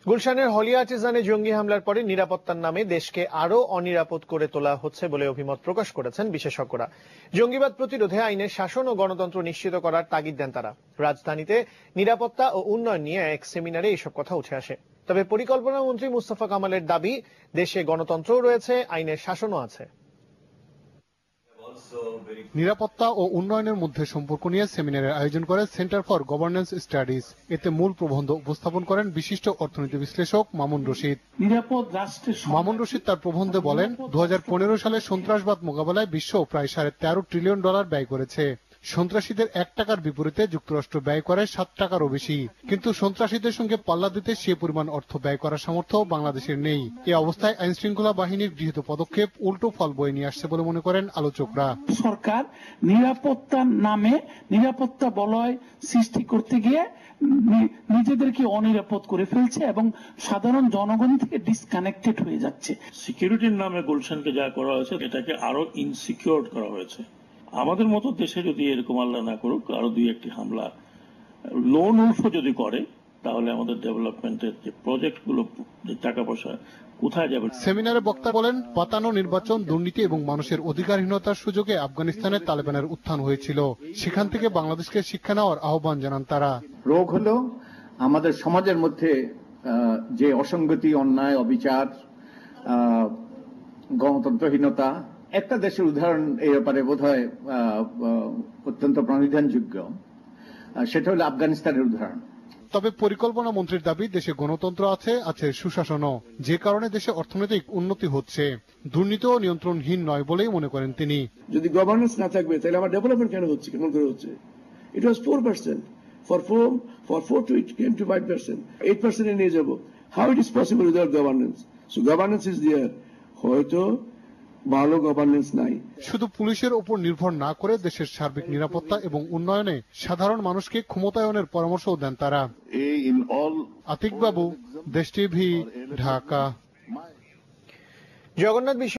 গুলশানের হলি আর্টিজানে জঙ্গি হামলার পরে নিরাপত্তার নামে দেশকে আরো অনিরাপদ করে তোলা হচ্ছে বলে অভিমত প্রকাশ করেছেন বিশেষজ্ঞরা। জঙ্গিবাদ প্রতিরোধে আইনের শাসন ও গণতন্ত্র নিশ্চিত করার তাগিদ দেন তারা। রাজধানীতে নিরাপত্তা ও উন্নয়ন নিয়ে এক সেমিনারে এসব কথা উঠে আসে। তবে পরিকল্পনা মন্ত্রী মুস্তফা কামালের দাবি, দেশে গণতন্ত্রও রয়েছে, আইনের শাসনও আছে। নিরাপত্তা ও উন্নয়নের মধ্যে সম্পর্ক নিয়ে সেমিনারের আয়োজন করে সেন্টার ফর গভর্নেন্স স্টাডিজ। এতে মূল প্রবন্ধ উপস্থাপন করেন বিশিষ্ট অর্থনীতি বিশ্লেষক মামুন রশিদ। মামুন রশিদ তার প্রবন্ধে বলেন, 2015 সালে সন্ত্রাসবাদ মোকাবেলায় বিশ্ব প্রায় $13.5 ট্রিলিয়ন ব্যয় করেছে। সন্ত্রাসীদের 1 টাকার বিপরীতে যুক্তরাষ্ট্র ব্যয় করে 7 টাকারও বেশি। কিন্তু সন্ত্রাসীদের সঙ্গে পাল্লা দিতে সে পরিমাণ অর্থ ব্যয় করার সামর্থ্য বাংলাদেশের নেই। এ অবস্থায় আইন শৃঙ্খলা বাহিনীর গৃহীত পদক্ষেপ উল্টো ফল বয়ে নিয়ে আসছে বলে মনে করেন আলোচকরা। সরকার নিরাপত্তার নামে নিরাপত্তা বলয় সৃষ্টি করতে গিয়ে নিজেদেরকে অনিরাপদ করে ফেলছে এবং সাধারণ জনগণ থেকে ডিসকানেক্টেড হয়ে যাচ্ছে। সিকিউরিটির নামে গুলশানকে যা করা হয়েছে এটাকে আরো ইনসিকিউর করা হয়েছে। আমাদের মতো দেশে যদি এরকম আল্লাহ না করুক আরো 2-1টি হামলা লোন উল্ফো যদি করে, তাহলে আমাদের ডেভেলপমেন্টের যে প্রজেক্টগুলো, যে টাকা পয়সা কোথায় যাবে। সেমিনারে বক্তা বলেন, পাতানো নির্বাচন, দুর্নীতি এবং মানুষের অধিকারহীনতার সুযোগে আফগানিস্তানে তালেবানের উত্থান হয়েছিল। সেখান থেকে বাংলাদেশকে শিক্ষা নেওয়ার আহ্বান জানান তারা। রোগ হলো আমাদের সমাজের মধ্যে যে অসঙ্গতি, অন্যায়, অবিচার, গণতন্ত্রহীনতা। একটা দেশের উদাহরণ এই ব্যাপারে বোধহয় অত্যন্ত প্রণিধানযোগ্য, সেটা হলো আফগানিস্তানের উদাহরণ। তবে পরিকল্পনা মন্ত্রীর দাবি, দেশে গণতন্ত্র আছে সুশাসনও, যে কারণে দেশে অর্থনৈতিক উন্নতি হচ্ছে। দুর্নীতি ও নিয়ন্ত্রণহীন নয় বলেই মনে করেন তিনি। যদি গভর্নেন্স না থাকবে তাহলে আমার ডেভেলপমেন্ট কেন হচ্ছে, কেমন করে হচ্ছে? ইট ওয়াজ 4%, for 4 to it came to 5%, 8% নিয়ে যাব। How it is possible without governance? So governance is there. হয়তো ভালো গভর্নেন্স নাই। শুধু পুলিশের উপর নির্ভর না করে দেশের সার্বিক নিরাপত্তা এবং উন্নয়নে সাধারণ মানুষকে ক্ষমতায়নের পরামর্শও দেন তারা। আতিক বাবু, দেশ টিভি, ঢাকা। জগন্নাথ